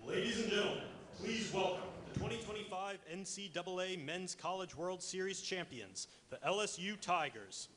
Ladies and gentlemen, please welcome the 2025 NCAA Men's College World Series champions, the LSU Tigers.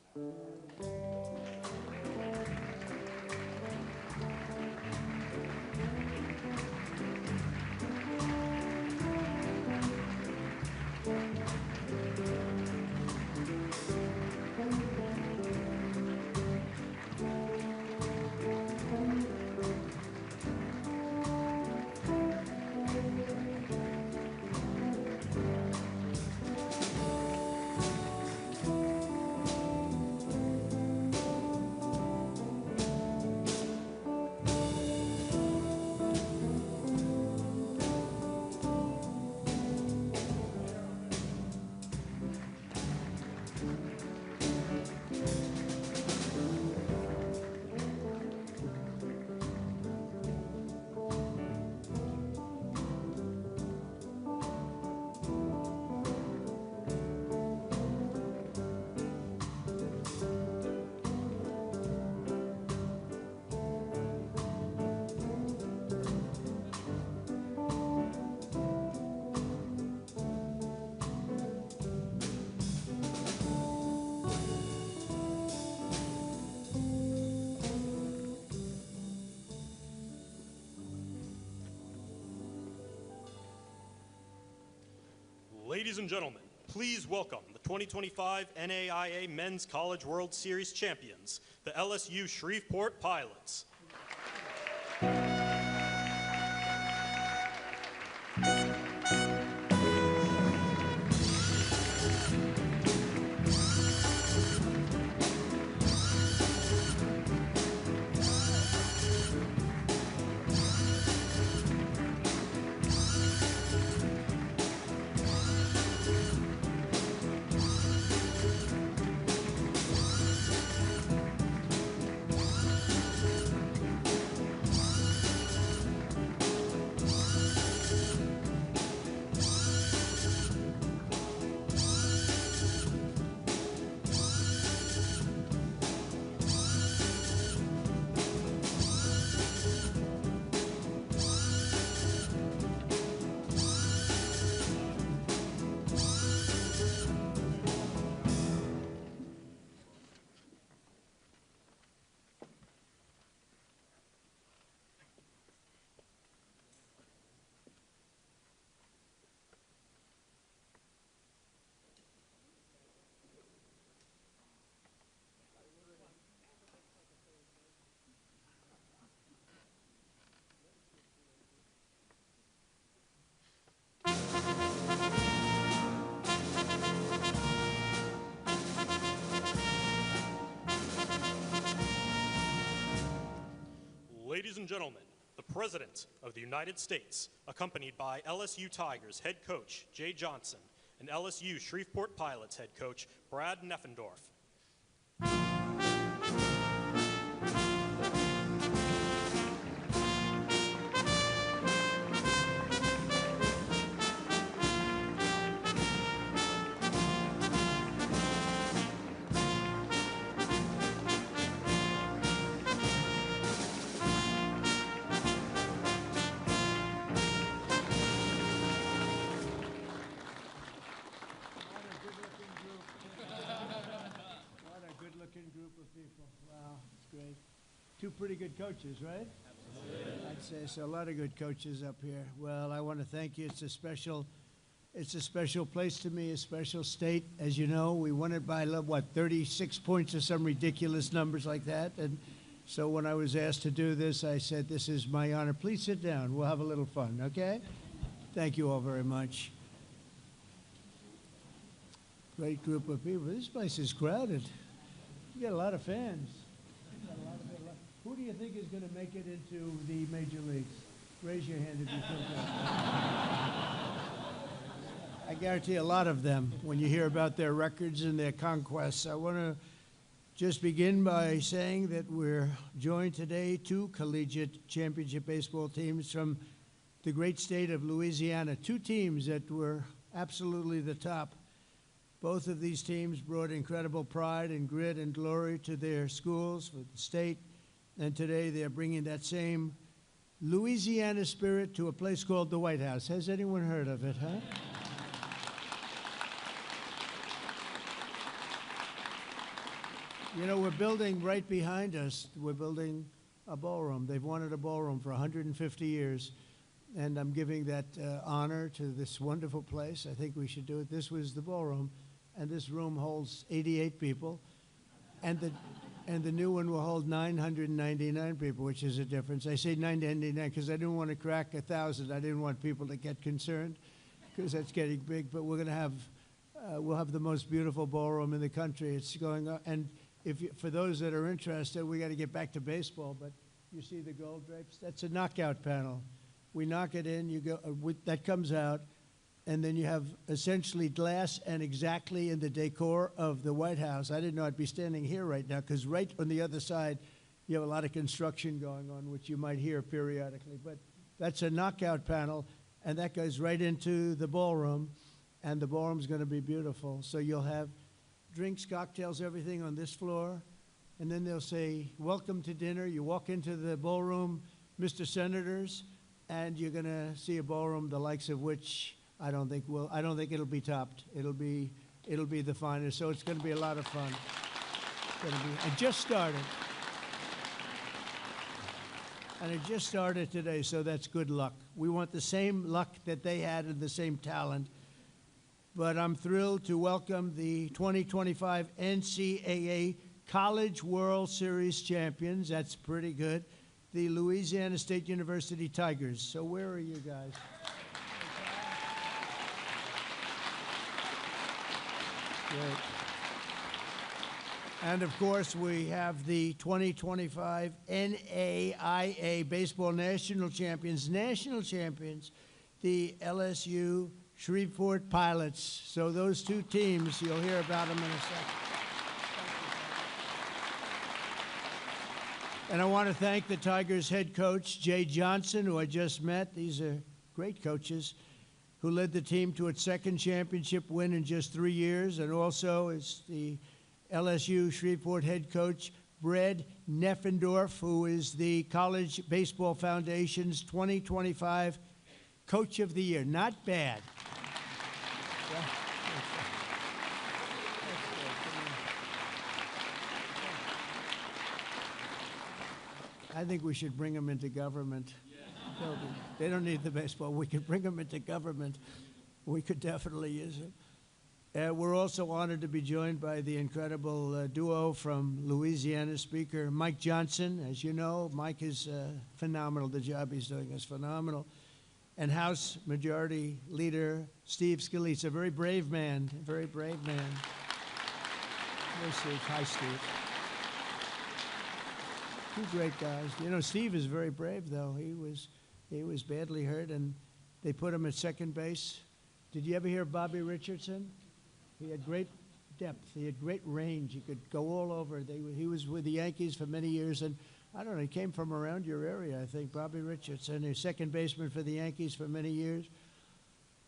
Ladies and gentlemen, please welcome the 2025 NAIA Men's College World Series champions, the LSU Shreveport Pilots. Ladies and gentlemen, the President of the United States, accompanied by LSU Tigers head coach Jay Johnson and LSU Shreveport Pilots head coach Brad Neffendorf. Two pretty good coaches, right? Absolutely. I'd say so. A lot of good coaches up here. Well, I want to thank you. It's a special place to me, a special state. As you know, we won it by, 36 points or some ridiculous numbers like that. And so when I was asked to do this, I said, this is my honor. Please sit down. We'll have a little fun, okay? Thank you all very much. Great group of people. This place is crowded. You got a lot of fans. Who do you think is going to make it into the major leagues? Raise your hand if you think that. I guarantee a lot of them, when you hear about their records and their conquests. I want to just begin by saying that we're joined today two collegiate championship baseball teams from the great state of Louisiana, two teams that were absolutely the top. Both of these teams brought incredible pride and grit and glory to their schools, for the state. And today they're bringing that same Louisiana spirit to a place called the White House. Has anyone heard of it, huh? You know, we're building right behind us, we're building a ballroom. They've wanted a ballroom for 150 years. And I'm giving that honor to this wonderful place. I think we should do it. This was the ballroom. And this room holds 88 people. And the new one will hold 999 people, which is a difference. I say 999 because I didn't want to crack 1,000. I didn't want people to get concerned because that's getting big. But we're going to have, we'll have the most beautiful ballroom in the country. It's going on. And for those that are interested, we got to get back to baseball. But you see the gold drapes? That's a knockout panel. We knock it in, you go, that comes out, and then you have essentially glass and exactly in the decor of the White House. I didn't know I'd be standing here right now because right on the other side, you have a lot of construction going on, which you might hear periodically. But that's a knockout panel, and that goes right into the ballroom, and the ballroom's going to be beautiful. So you'll have drinks, cocktails, everything on this floor, and then they'll say, welcome to dinner. You walk into the ballroom, Mr. Senators, and you're going to see a ballroom the likes of which I don't think it'll be topped. It'll be the finest. So it's going to be a lot of fun. It just started. And it just started today, so that's good luck. We want the same luck that they had and the same talent. But I'm thrilled to welcome the 2025 NCAA College World Series champions. That's pretty good. The Louisiana State University Tigers. So where are you guys? Great. And of course, we have the 2025 NAIA Baseball National Champions, the LSU Shreveport Pilots. So those two teams, you'll hear about them in a second. And I want to thank the Tigers head coach, Jay Johnson, who I just met. These are great coaches, who led the team to its second championship win in just 3 years, and also is the LSU Shreveport head coach, Brad Neffendorf, who is the College Baseball Foundation's 2025 Coach of the Year. Not bad. Yeah. I think we should bring them into government. Yeah. They don't need the baseball. We could bring them into government. We could definitely use it. We're also honored to be joined by the incredible duo from Louisiana, Speaker Mike Johnson. As you know, Mike is phenomenal. The job he's doing is phenomenal. And House Majority Leader Steve Scalise, a very brave man, very brave man. Hi, Steve. Two great guys. You know, Steve is very brave, though. He was badly hurt, and they put him at second base. Did you ever hear of Bobby Richardson? He had great depth. He had great range. He could go all over. He was with the Yankees for many years, and I don't know, he came from around your area, I think, Bobby Richardson. He was second baseman for the Yankees for many years.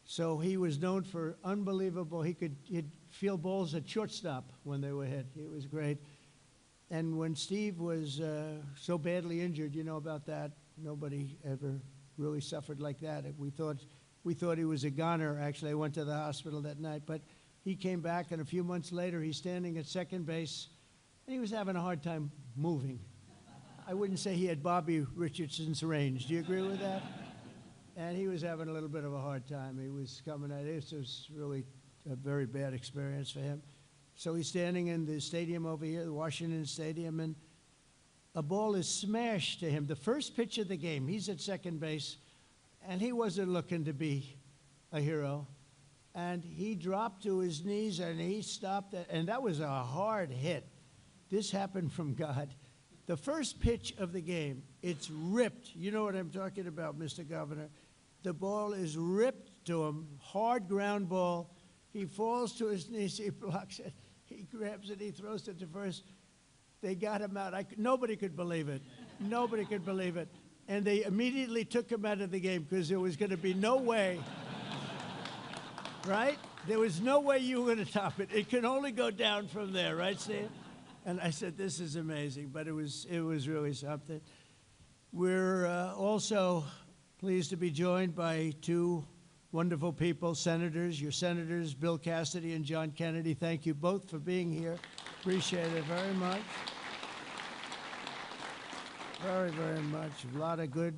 So he was known for unbelievable. He'd feel balls at shortstop when they were hit. It was great. And when Steve was so badly injured, you know about that. Nobody ever really suffered like that. We thought he was a goner. Actually, I went to the hospital that night. But he came back, and a few months later, he's standing at second base, and he was having a hard time moving. I wouldn't say he had Bobby Richardson's range. Do you agree with that? And he was having a little bit of a hard time. He was coming at it. This was really a very bad experience for him. So he's standing in the stadium over here, the Washington Stadium, and a ball is smashed to him. The first pitch of the game, he's at second base, and he wasn't looking to be a hero. And he dropped to his knees, and he stopped it, and that was a hard hit. This happened from God. The first pitch of the game, it's ripped. You know what I'm talking about, Mr. Governor. The ball is ripped to him, hard ground ball. He falls to his knees, he blocks it, he grabs it, he throws it to first. They got him out. Nobody could believe it. Nobody could believe it. And they immediately took him out of the game because there was going to be no way, right? There was no way you were going to top it. It could only go down from there, right, Steve? And I said, this is amazing, but it was really something. We're also pleased to be joined by two wonderful people, senators, your senators, Bill Cassidy and John Kennedy. Thank you both for being here. Appreciate it very much. Very, very much. A lot of good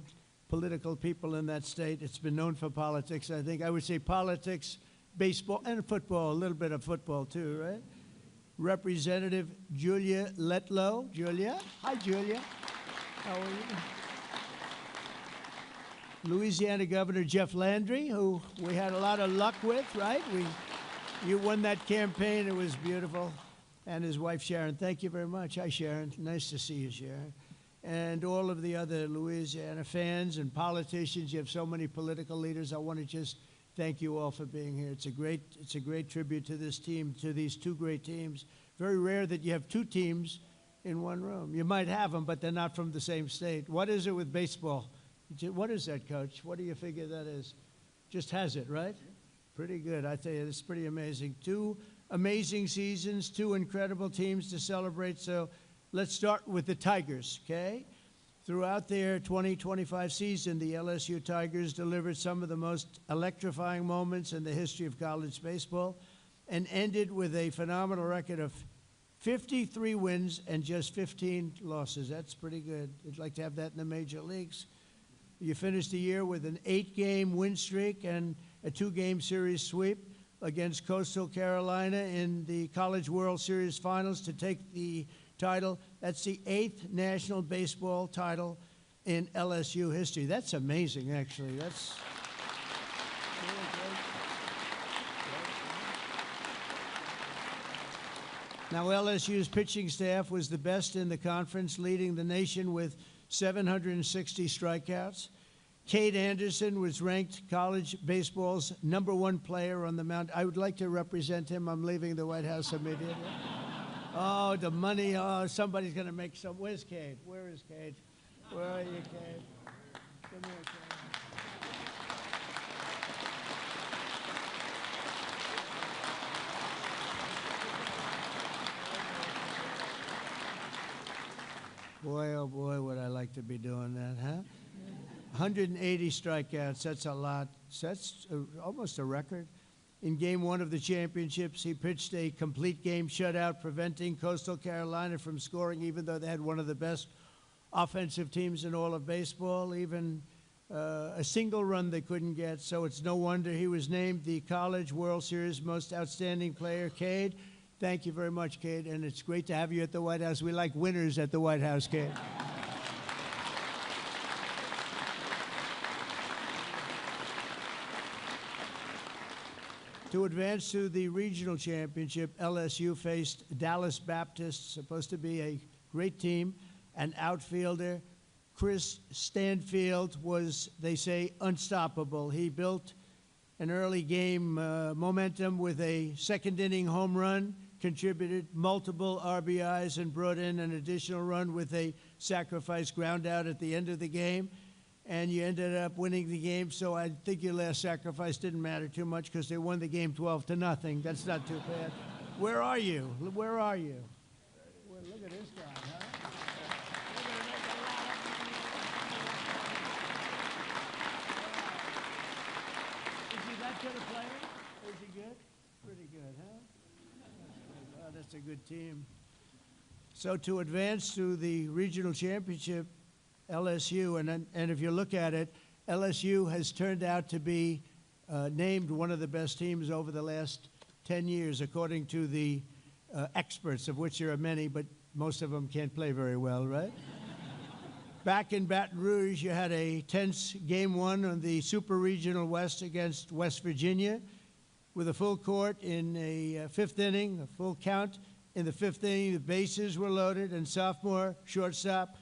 political people in that state. It's been known for politics, I think. I would say politics, baseball, and football, a little bit of football too, right? Representative Julia Letlow. Julia? Hi, Julia. How are you? Louisiana Governor Jeff Landry, who we had a lot of luck with, right? You won that campaign. It was beautiful. And his wife, Sharon. Thank you very much. Hi, Sharon. Nice to see you, Sharon. And all of the other Louisiana fans and politicians. You have so many political leaders. I want to just thank you all for being here. It's a great tribute to this team, to these two great teams. Very rare that you have two teams in one room. You might have them, but they're not from the same state. What is it with baseball? What is that, Coach? What do you figure that is? Just has it, right? Pretty good. I tell you, it's pretty amazing. Two amazing seasons, two incredible teams to celebrate. So let's start with the Tigers, okay? Throughout their 2025 season, the LSU Tigers delivered some of the most electrifying moments in the history of college baseball and ended with a phenomenal record of 53 wins and just 15 losses. That's pretty good. I'd like to have that in the major leagues. You finished the year with an 8-game win streak and a 2-game series sweep against Coastal Carolina in the College World Series Finals to take the title. That's the 8th national baseball title in LSU history. That's amazing, actually. That's really great. Now, LSU's pitching staff was the best in the conference, leading the nation with 760 strikeouts. Cade Anderson was ranked college baseball's #1 player on the mound. I would like to represent him. I'm leaving the White House immediately. Oh, the money. Oh, somebody's going to make some. Where's Cade? Where is Cade? Where are you, Cade? Come here, Cade. Boy, oh boy, would I like to be doing that, huh? 180 strikeouts, that's a lot. That's almost a record. In Game 1 of the championships, he pitched a complete game shutout, preventing Coastal Carolina from scoring, even though they had one of the best offensive teams in all of baseball. Even a single run they couldn't get, so it's no wonder he was named the College World Series Most Outstanding Player. Cade, thank you very much, Cade, and it's great to have you at the White House. We like winners at the White House, Cade. To advance to the regional championship, LSU faced Dallas Baptist, supposed to be a great team. an outfielder. Chris Stanfield was, they say, unstoppable. He built an early game momentum with a second-inning home run, contributed multiple RBIs, and brought in an additional run with a sacrifice ground out at the end of the game. And you ended up winning the game, so I think your last sacrifice didn't matter too much because they won the game 12-0. That's not too bad. Where are you? Where are you? Well, look at this guy, huh? Is he that good a player? Is he good? Pretty good, huh? That's a good team. So to advance to the regional championship, LSU, and if you look at it, LSU has turned out to be named one of the best teams over the last 10 years, according to the experts, of which there are many, but most of them can't play very well, right? Back in Baton Rouge, you had a tense Game 1 on the Super Regional West against West Virginia with a full court in a fifth inning, a full count. In the fifth inning, the bases were loaded, and sophomore shortstop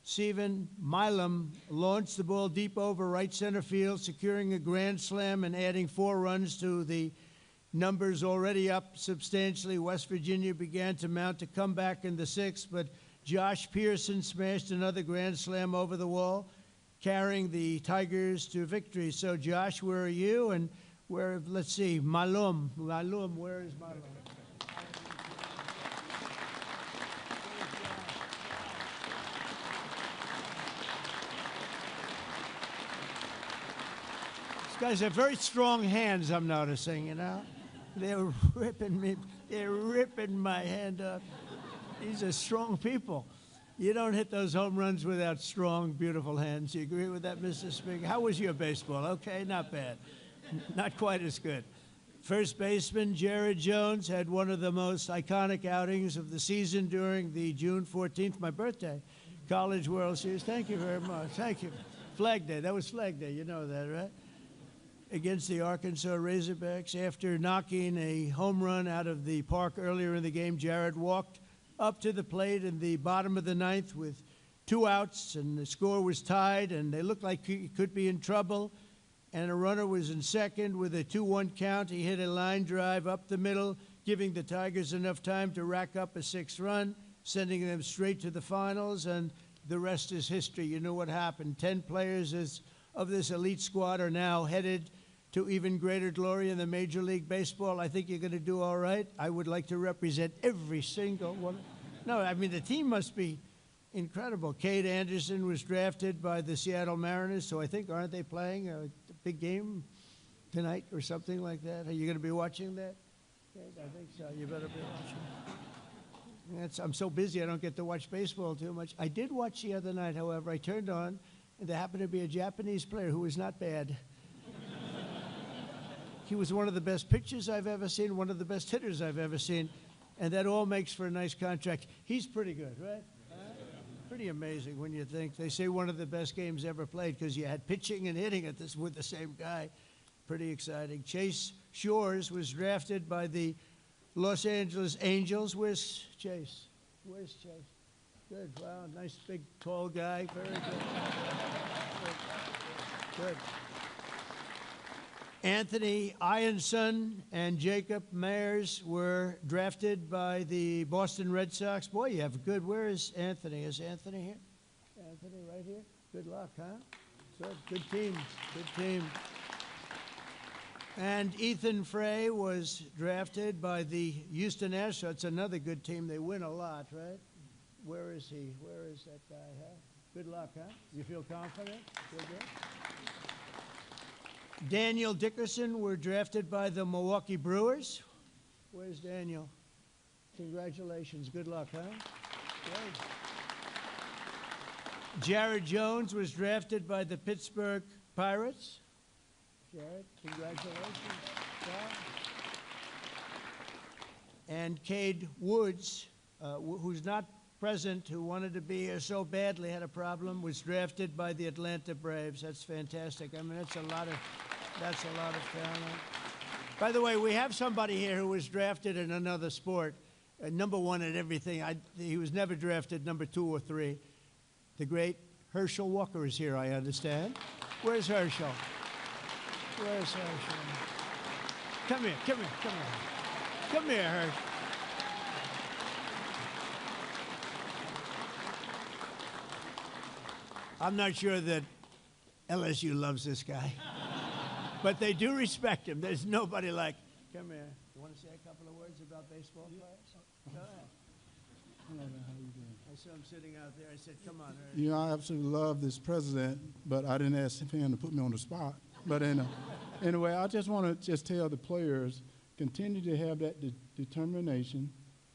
Stephen Milam launched the ball deep over right center field, securing a grand slam and adding 4 runs to the numbers already up substantially. West Virginia began to mount a comeback in the 6th, but Josh Pearson smashed another grand slam over the wall, carrying the Tigers to victory. So, Josh, where are you? And where, let's see, Malum, where is Malum? Guys have very strong hands, I'm noticing, you know. They're ripping my hand up. These are strong people. You don't hit those home runs without strong, beautiful hands. You agree with that, Mr. Speaker? How was your baseball? Okay, not bad. Not quite as good. First baseman Jared Jones had one of the most iconic outings of the season during the June 14th, my birthday, College World Series. Thank you very much. Thank you. Flag Day. That was Flag Day. You know that, right? Against the Arkansas Razorbacks. After knocking a home run out of the park earlier in the game, Jared walked up to the plate in the bottom of the 9th with 2 outs, and the score was tied, and they looked like he could be in trouble, and a runner was in second with a 2-1 count. He hit a line drive up the middle, giving the Tigers enough time to rack up a 6th run, sending them straight to the finals, and the rest is history. You know what happened. 10 players of this elite squad are now headed to even greater glory in the Major League Baseball. I think you're going to do all right. I would like to represent every single one. No, I mean, the team must be incredible. Cade Anderson was drafted by the Seattle Mariners, so I think, aren't they playing a big game tonight or something like that? Are you going to be watching that? Cade? I think so. You better be watching. I'm so busy I don't get to watch baseball too much. I did watch the other night, however. I turned on, and there happened to be a Japanese player who was not bad. He was one of the best pitchers I've ever seen, one of the best hitters I've ever seen, and that all makes for a nice contract. He's pretty good, right? Pretty amazing when you think. They say one of the best games ever played because you had pitching and hitting at this with the same guy. Pretty exciting. Chase Shores was drafted by the Los Angeles Angels. Where's Chase? Where's Chase? Good. Wow, nice big tall guy. Very good. Good. Anthony Ianson and Jacob Mayers were drafted by the Boston Red Sox. Boy, you have good. Where is Anthony? Is Anthony here? Anthony right here? Good luck, huh? Good. Good team. Good team. And Ethan Frey was drafted by the Houston Astros. It's another good team. They win a lot, right? Where is he? Where is that guy, huh? Good luck, huh? You feel confident? Feel good? Daniel Dickerson were drafted by the Milwaukee Brewers. Where's Daniel? Congratulations. Good luck, huh? Great. Jared Jones was drafted by the Pittsburgh Pirates. Jared, congratulations. Yeah. And Cade Woods, who's not present, who wanted to be here so badly, had a problem, was drafted by the Atlanta Braves. That's fantastic. I mean, that's a lot of talent. By the way, we have somebody here who was drafted in another sport, number 1 at everything. He was never drafted number 2 or 3. The great Herschel Walker is here, I understand. Where's Herschel? Where's Herschel? Come here, come here, come here. Come here, Herschel. I'm not sure that LSU loves this guy, but they do respect him. There's nobody like, come here. You want to say a couple of words about baseball players? Go ahead. Hello, man. How you doing? I saw him sitting out there. I said, come on, Herschel. You know, I absolutely love this president, but I didn't ask him to put me on the spot. But anyway, I just want to just tell the players, continue to have that determination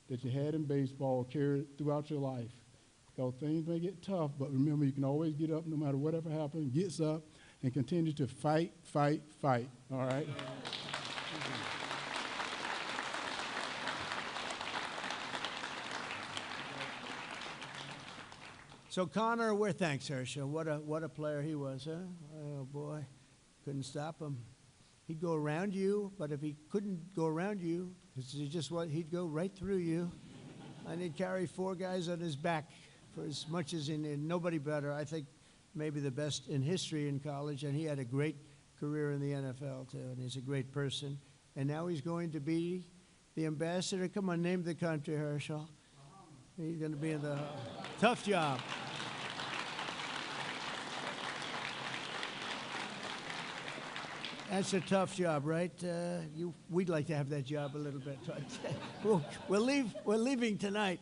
that you had in baseball carried throughout your life. Because things may get tough, but remember, you can always get up no matter whatever happens, gets up, and continue to fight, fight, fight, all right? So Connor, thanks, Herschel. What a player he was, huh? Oh boy, couldn't stop him. He'd go around you, but if he couldn't go around you, he'd go right through you, and he'd carry 4 guys on his back for as much as he needed. Nobody better. I think maybe the best in history in college, and he had a great career in the NFL too, and he's a great person. And now he's going to be the ambassador. Come on, name the country, Herschel. He's going to be in the tough job. That's a tough job, right? We'd like to have that job a little bit. We're leaving tonight.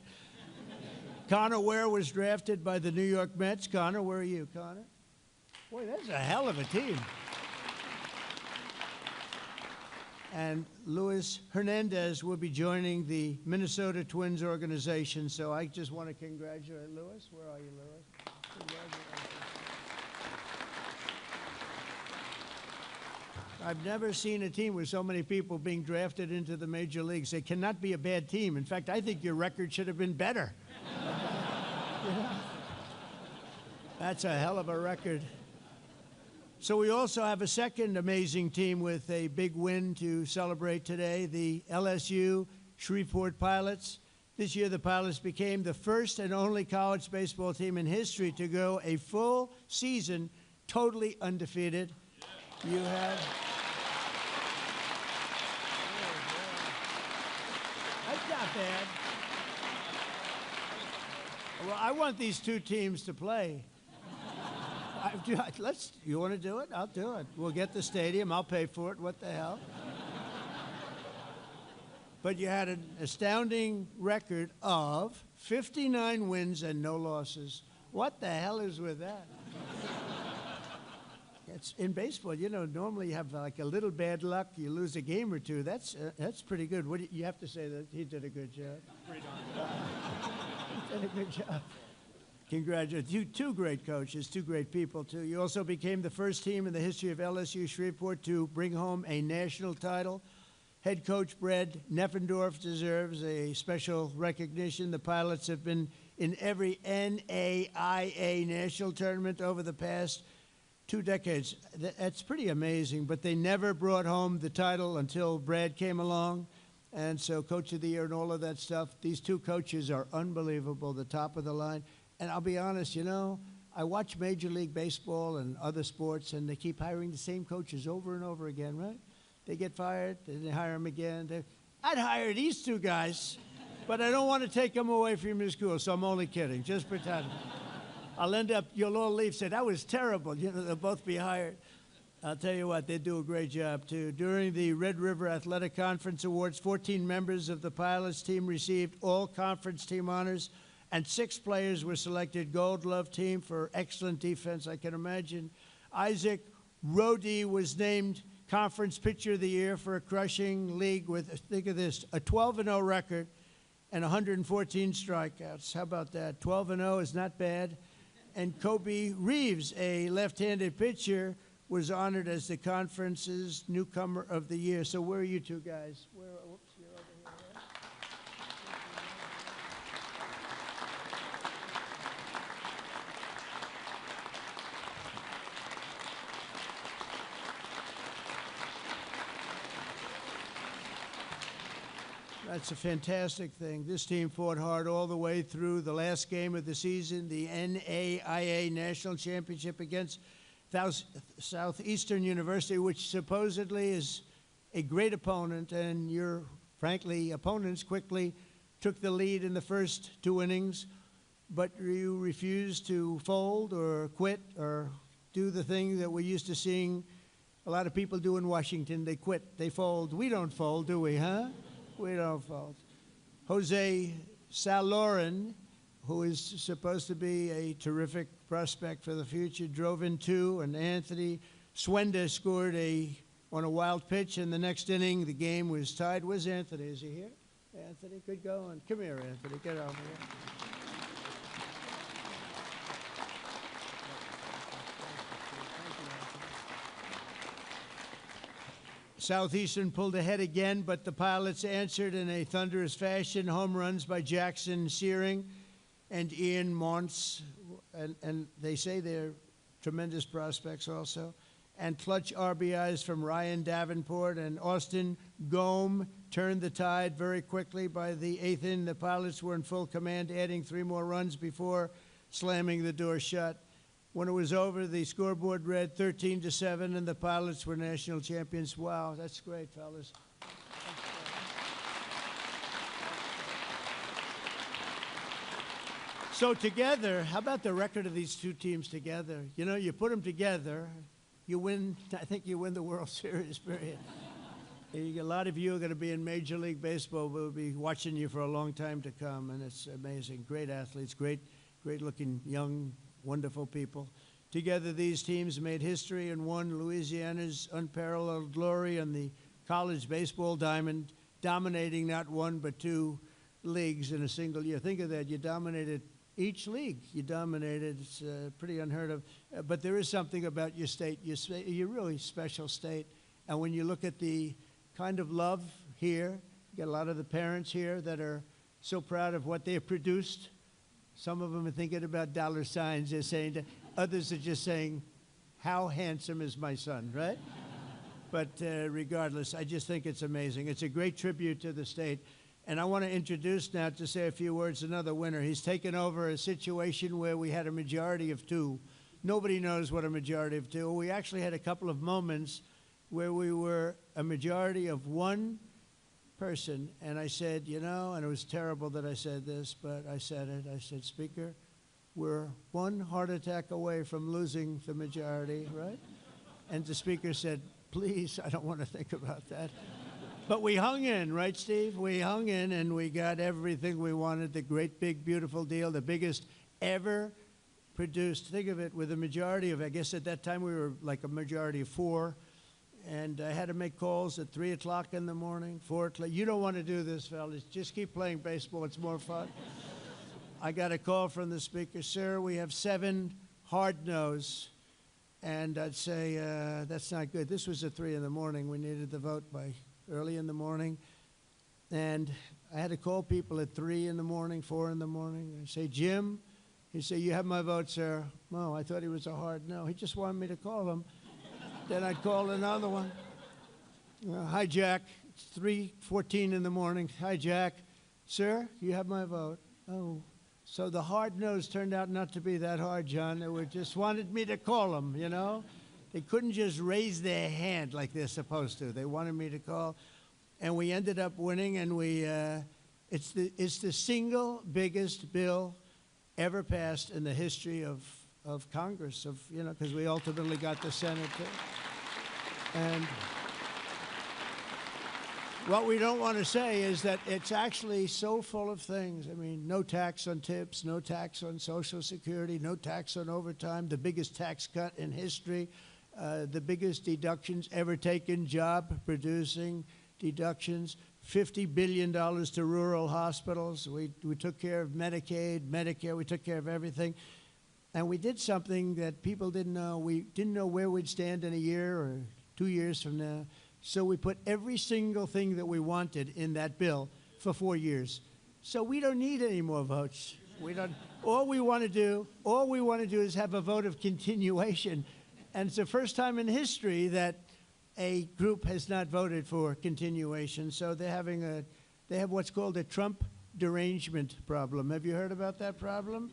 Connor Ware was drafted by the New York Mets. Connor, where are you, Connor? Boy, that's a hell of a team. And Luis Hernandez will be joining the Minnesota Twins organization. So I just want to congratulate Luis. Where are you, Luis? Congratulations. I've never seen a team with so many people being drafted into the major leagues. They cannot be a bad team. In fact, I think your record should have been better. That's a hell of a record. So we also have a second amazing team with a big win to celebrate today, the LSU Shreveport Pilots. This year, the Pilots became the first and only college baseball team in history to go a full season totally undefeated. You have... That's not bad. Well, I want these two teams to play. You want to do it? I'll do it. We'll get the stadium. I'll pay for it. What the hell? But you had an astounding record of 59 wins and no losses. What the hell is with that? It's in baseball, you know, normally you have like a little bad luck, you lose a game or two. That's pretty good. You have to say that he did a good job. Pretty darn He did a good job. Congratulations. Two great coaches, 2 great people, too. You also became the first team in the history of LSU Shreveport to bring home a national title. Head coach Brad Neffendorf deserves a special recognition. The Pilots have been in every NAIA national tournament over the past 2 decades. That's pretty amazing, but they never brought home the title until Brad came along. And so Coach of the Year and all of that stuff, these 2 coaches are unbelievable, the top of the line. And I'll be honest, you know, I watch Major League Baseball and other sports, and they keep hiring the same coaches over and over again, right? They get fired, then they hire them again. I'd hire these 2 guys, but I don't want to take them away from your school, so I'm only kidding. Just pretend. I'll end up, you'll all leave, say, that was terrible. You know, they'll both be hired. I'll tell you what, they do a great job, too. During the Red River Athletic Conference Awards, 14 members of the Pilots team received all conference team honors, and 6 players were selected Gold Glove team for excellent defense. I can imagine. Isaac Rodey was named Conference Pitcher of the Year for a crushing league with, think of this, a 12-0 record and 114 strikeouts. How about that? 12-0 is not bad. And Kobe Reeves, a left-handed pitcher, was honored as the conference's newcomer of the year. So where are you 2 guys? Whoops, you're over here. Right? That's a fantastic thing. This team fought hard all the way through the last game of the season, the NAIA National Championship against Southeastern University, which supposedly is a great opponent, and your, frankly, opponents quickly took the lead in the first 2 innings, but you refused to fold or quit or do the thing that we're used to seeing a lot of people do in Washington. They quit, they fold. We don't fold, do we, huh? We don't fold. Jose Saloren, who is supposed to be a terrific prospect for the future, drove in 2, and Anthony Swenda scored on a wild pitch. In the next inning, the game was tied. Where's Anthony? Is he here? Anthony, good going. Come here, Anthony. Get over here. Southeastern pulled ahead again, but the Pilots answered in a thunderous fashion. Home runs by Jackson Searing and Ian Montz, and they say they're tremendous prospects also. And clutch RBIs from Ryan Davenport and Austin Gome turned the tide very quickly. By the 8th inning, the Pilots were in full command, adding 3 more runs before slamming the door shut. When it was over, the scoreboard read 13-7, and the Pilots were national champions. Wow, that's great, fellas. So together, how about the record of these 2 teams together? You know, you put them together, you win. I think you win the World Series, period. A lot of you are going to be in Major League Baseball. We'll be watching you for a long time to come, and it's amazing. Great athletes, great-looking, young, wonderful people. Together, these teams made history and won Louisiana's unparalleled glory on the college baseball diamond, dominating not 1 but 2 leagues in a single year. Think of that. You dominated each league. You dominated. It's pretty unheard of. But there is something about your state. You're really special state. And when you look at the kind of love here, you got a lot of the parents here that are so proud of what they have produced. Some of them are thinking about dollar signs. They're saying that. Others are just saying, how handsome is my son, right? But regardless, I just think it's amazing. It's a great tribute to the state. And I want to introduce now, to say a few words, another winner. He's taken over a situation where we had a majority of 2. Nobody knows what a majority of 2. We actually had a couple of moments where we were a majority of 1 person. And I said, you know, and it was terrible that I said this, but I said it. I said, Speaker, we're 1 heart attack away from losing the majority, right? And the Speaker said, please, I don't want to think about that. But we hung in, right, Steve? We hung in, and we got everything we wanted, the great, big, beautiful deal, the biggest ever produced. Think of it, with a majority of, I guess at that time we were like a majority of 4, and I had to make calls at 3 o'clock in the morning, 4 o'clock. You don't want to do this, fellas. Just keep playing baseball. It's more fun. I got a call from the Speaker, sir, we have 7 hard no's. And I'd say, that's not good. This was at 3 in the morning. We needed the vote by early in the morning. And I had to call people at 3 in the morning, 4 in the morning. I say, Jim, he'd say, you have my vote, sir. No, I thought he was a hard no. He just wanted me to call him. Then I'd call another one. Hi, Jack. It's 3:14 in the morning. Hi, Jack. Sir, you have my vote. Oh. So the hard no's turned out not to be that hard, John. They were just wanted me to call them, you know. They couldn't just raise their hand like they're supposed to. They wanted me to call. And we ended up winning, and it's the single biggest bill ever passed in the history of Congress, because we ultimately got the Senate too. And what we don't want to say is that it's actually so full of things. I mean, no tax on tips, no tax on Social Security, no tax on overtime, the biggest tax cut in history, the biggest deductions ever taken, job-producing deductions, $50 billion to rural hospitals. We took care of Medicaid, Medicare, we took care of everything. And we did something that people didn't know. We didn't know where we'd stand in a year or 2 years from now. So we put every single thing that we wanted in that bill for 4 years. So we don't need any more votes. We don't. All we want to do is have a vote of continuation. And it's the first time in history that a group has not voted for continuation. So they're having they have what's called a Trump derangement problem. Have you heard about that problem?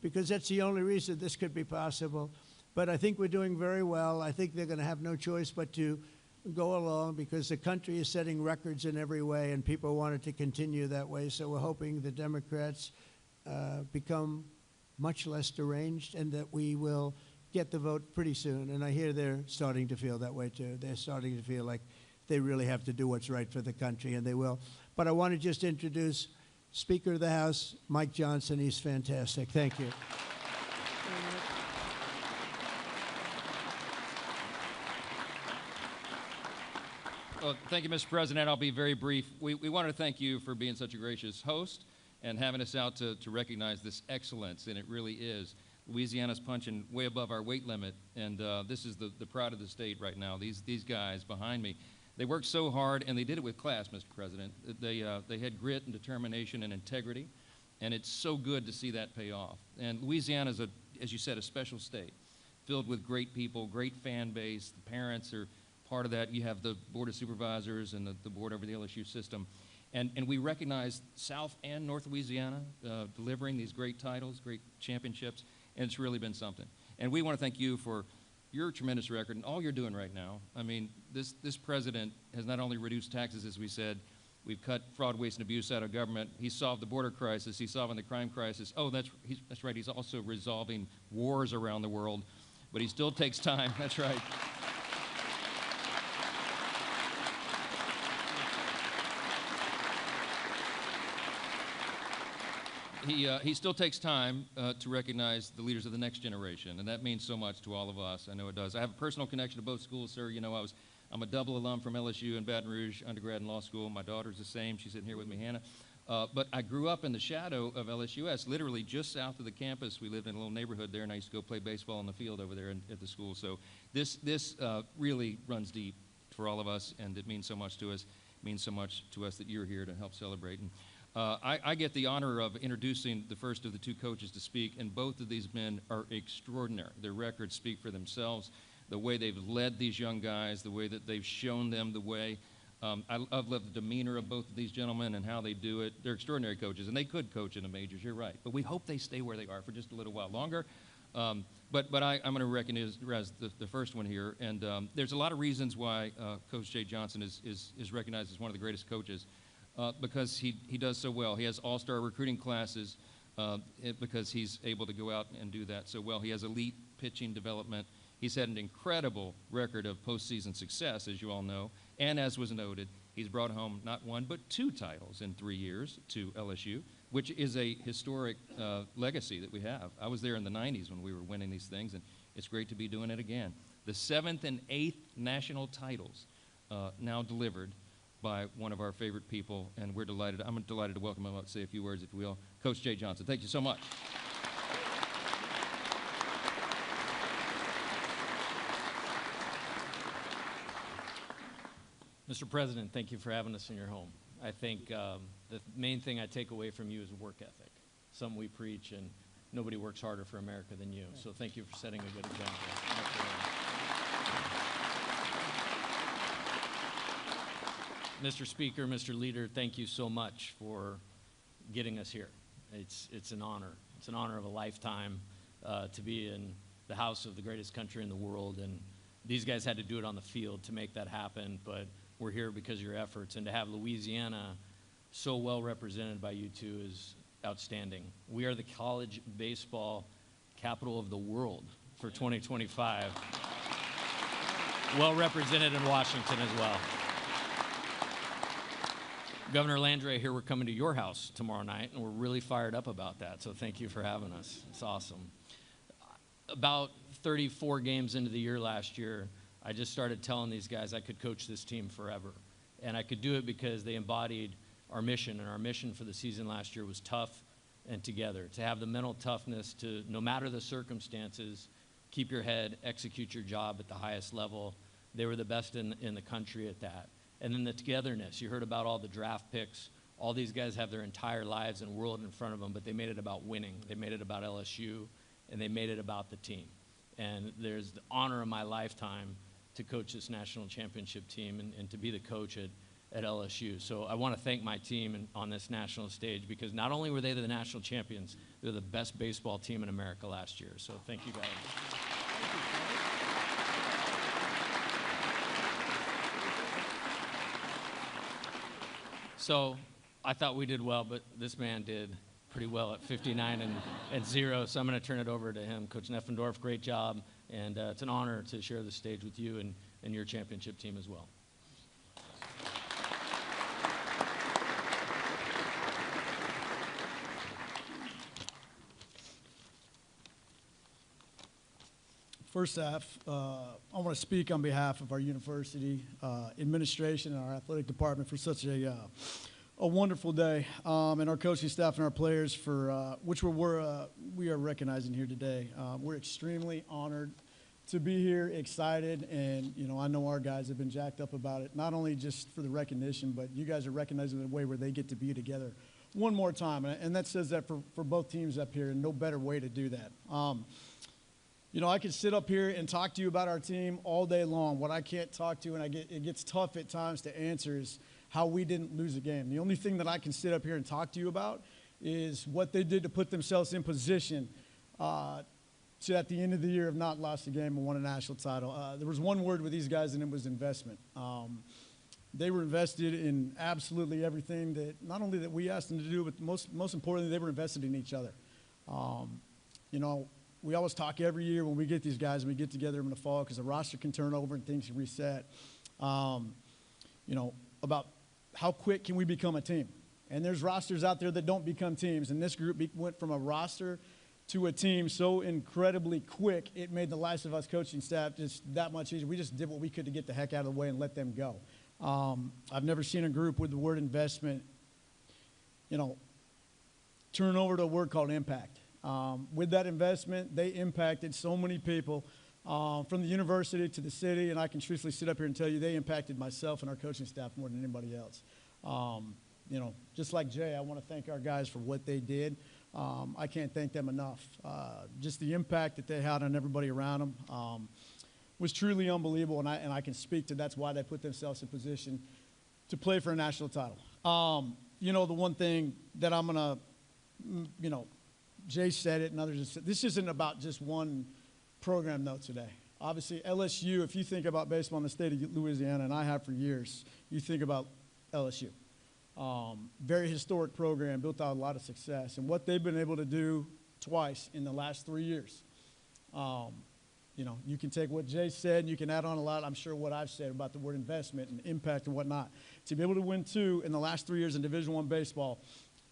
Because that's the only reason this could be possible. But I think we're doing very well. I think they're going to have no choice but to go along because the country is setting records in every way, and people want it to continue that way. So we're hoping the Democrats become much less deranged and that we will get the vote pretty soon. And I hear they're starting to feel that way, too. They're starting to feel like they really have to do what's right for the country, and they will. But I want to just introduce Speaker of the House, Mike Johnson. He's fantastic. Thank you. Well, thank you, Mr. President. I'll be very brief. We want to thank you for being such a gracious host and having us out to recognize this excellence, and it really is. Louisiana's punching way above our weight limit, and this is the pride of the state right now. These guys behind me, they worked so hard, and they did it with class, Mr. President. They had grit and determination and integrity, and it's so good to see that pay off. And Louisiana's, as you said, a special state filled with great people, great fan base. The parents are part of that. You have the Board of Supervisors and the board over the LSU system. And we recognize South and North Louisiana delivering these great titles, great championships, and it's really been something. And we want to thank you for your tremendous record and all you're doing right now. I mean, this president has not only reduced taxes, as we said, we've cut fraud, waste, and abuse out of government. He's solved the border crisis. He's solving the crime crisis. Oh, that's right. He's also resolving wars around the world, but he still takes time. That's right. He still takes time to recognize the leaders of the next generation, and that means so much to all of us. I know it does. I have a personal connection to both schools, sir. You know, I'm a double alum from LSU and Baton Rouge, undergrad and law school. My daughter's the same. She's sitting here with me, Hannah. But I grew up in the shadow of LSUS, literally just south of the campus. We lived in a little neighborhood there, and I used to go play baseball on the field over there at the school. So this really runs deep for all of us, and it means so much to us. It means so much to us that you're here to help celebrate. And I get the honor of introducing the first of the two coaches to speak, and both of these men are extraordinary. Their records speak for themselves, the way they've led these young guys, the way that they've shown them the way. I've loved the demeanor of both of these gentlemen and how they do it. They're extraordinary coaches, and they could coach in the majors, you're right. But we hope they stay where they are for just a little while longer. But I'm going to recognize the first one here, and there's a lot of reasons why Coach Jay Johnson is recognized as one of the greatest coaches. Because he does so well. He has all-star recruiting classes because he's able to go out and do that so well. He has elite pitching development. He's had an incredible record of postseason success, as you all know. And as was noted, he's brought home not one but 2 titles in 3 years to LSU, which is a historic legacy that we have. I was there in the 90s when we were winning these things, and it's great to be doing it again. The 7th and 8th national titles now delivered by one of our favorite people, and we're delighted. I'm delighted to welcome him up to say a few words, if you will. Coach Jay Johnson, thank you so much. Mr. President, thank you for having us in your home. I think the main thing I take away from you is work ethic, something we preach, and nobody works harder for America than you. So thank you for setting a good example. Mr. Speaker, Mr. Leader, thank you so much for getting us here. It's an honor. It's an honor of a lifetime to be in the house of the greatest country in the world. And these guys had to do it on the field to make that happen, but we're here because of your efforts. And to have Louisiana so well represented by you two is outstanding. We are the college baseball capital of the world for 2025. Well represented in Washington as well. Governor Landry, here we're coming to your house tomorrow night, and we're really fired up about that, so thank you for having us. It's awesome. About 34 games into the year last year, I just started telling these guys I could coach this team forever, and I could do it because they embodied our mission, and our mission for the season last year was tough and together, to have the mental toughness to, no matter the circumstances, keep your head, execute your job at the highest level. They were the best in the country at that. And then the togetherness. You heard about all the draft picks. All these guys have their entire lives and world in front of them, but they made it about winning. They made it about LSU, and they made it about the team. And there's the honor of my lifetime to coach this national championship team and to be the coach at at LSU. So I want to thank my team on this national stage, because not only were they the national champions, they're the best baseball team in America last year. So thank you guys. So I thought we did well, but this man did pretty well at 59-0. So I'm going to turn it over to him. Coach Neffendorf, great job. And it's an honor to share the stage with you and your championship team as well. First off, I want to speak on behalf of our university administration and our athletic department for such a wonderful day, and our coaching staff and our players for which we are recognizing here today. We're extremely honored to be here, excited, and I know our guys have been jacked up about it. Not only just for the recognition, but you guys are recognizing the way where they get to be together one more time, and that says that for both teams up here, and no better way to do that. I could sit up here and talk to you about our team all day long. What I can't talk to, and it gets tough at times to answer, is how we didn't lose a game. The only thing that I can sit up here and talk to you about is what they did to put themselves in position to, at the end of the year, have not lost a game and won a national title. There was one word with these guys, and it was investment. They were invested in absolutely everything that, not only that we asked them to do, but most importantly, they were invested in each other. We always talk every year when we get these guys and we get together in the fall, because the roster can turn over and things can reset, about how quick can we become a team. And there's rosters out there that don't become teams. And this group went from a roster to a team so incredibly quick, it made the lives of us coaching staff just that much easier. We just did what we could to get the heck out of the way and let them go. I've never seen a group with the word investment, turn over to a word called impact. With that investment, they impacted so many people from the university to the city, and I can truthfully sit up here and tell you they impacted myself and our coaching staff more than anybody else. Just like Jay, I want to thank our guys for what they did. I can't thank them enough. Just the impact that they had on everybody around them was truly unbelievable, and I can speak to that's why they put themselves in position to play for a national title. The one thing that I'm going to, Jay said it and others have said, this isn't about just one program, though, today. Obviously, LSU, if you think about baseball in the state of Louisiana, and I have for years, you think about LSU. Very historic program, built out a lot of success. And what they've been able to do twice in the last 3 years. You can take what Jay said, and you can add on a lot, I'm sure, what I've said about the word investment and impact and whatnot. To be able to win 2 in the last 3 years in Division I baseball,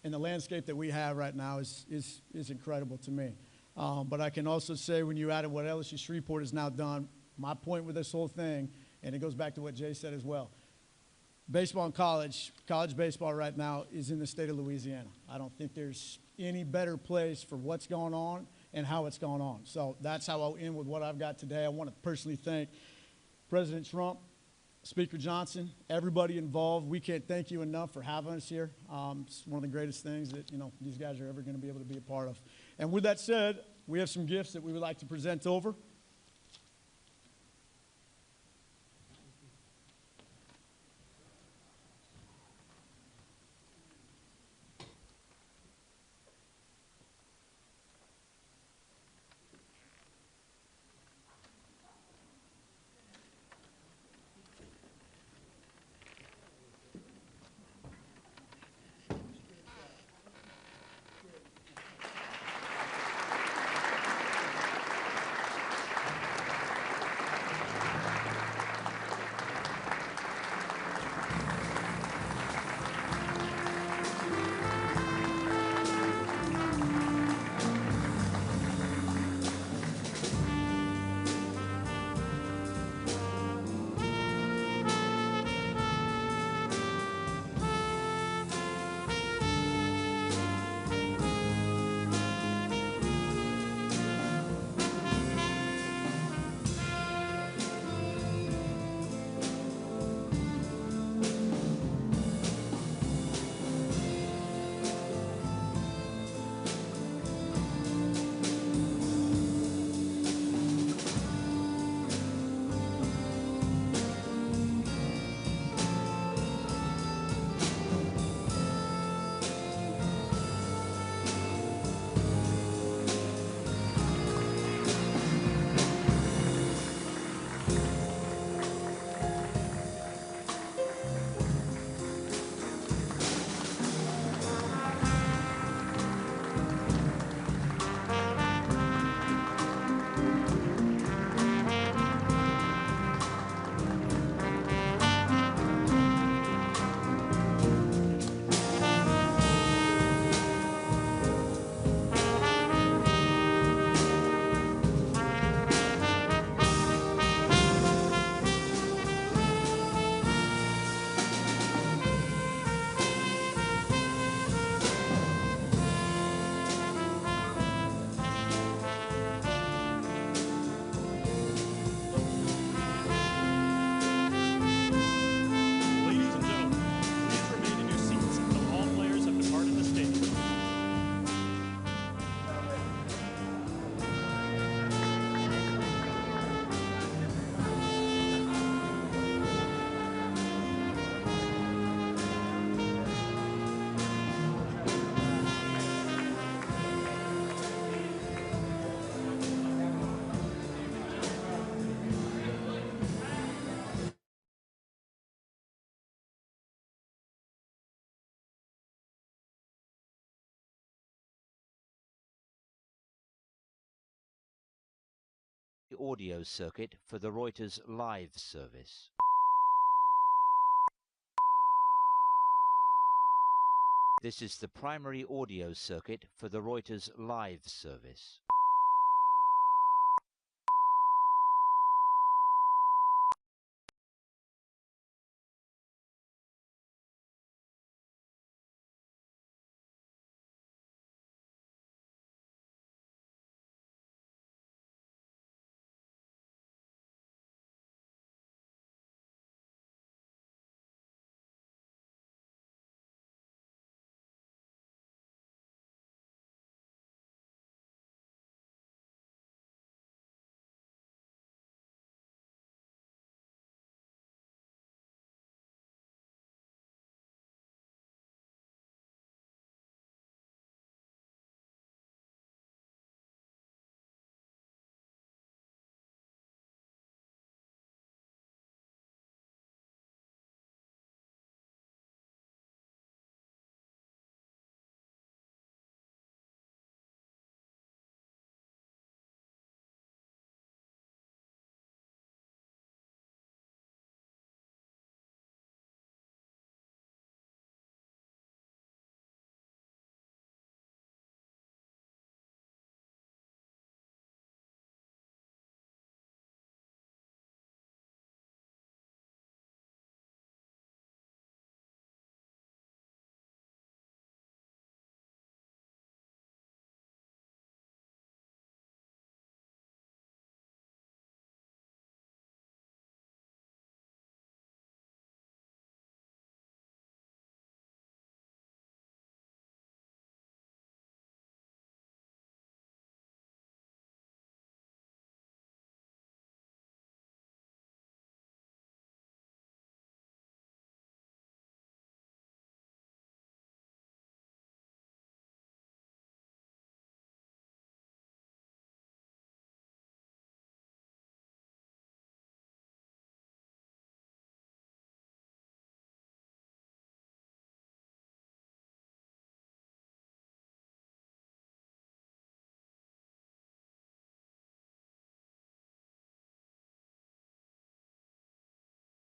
and the landscape that we have right now is incredible to me. But I can also say, when you added what LSU Shreveport has now done, my point with this whole thing, and it goes back to what Jay said as well, baseball in college baseball right now is in the state of Louisiana. I don't think there's any better place for what's going on and how it's going on. So that's how I'll end with what I've got today. I want to personally thank President Trump, Speaker Johnson, everybody involved. We can't thank you enough for having us here. It's one of the greatest things that these guys are ever going to be able to be a part of. And with that said, we have some gifts that we would like to present over. audio circuit for the Reuters live service. This is the primary audio circuit for the Reuters live service.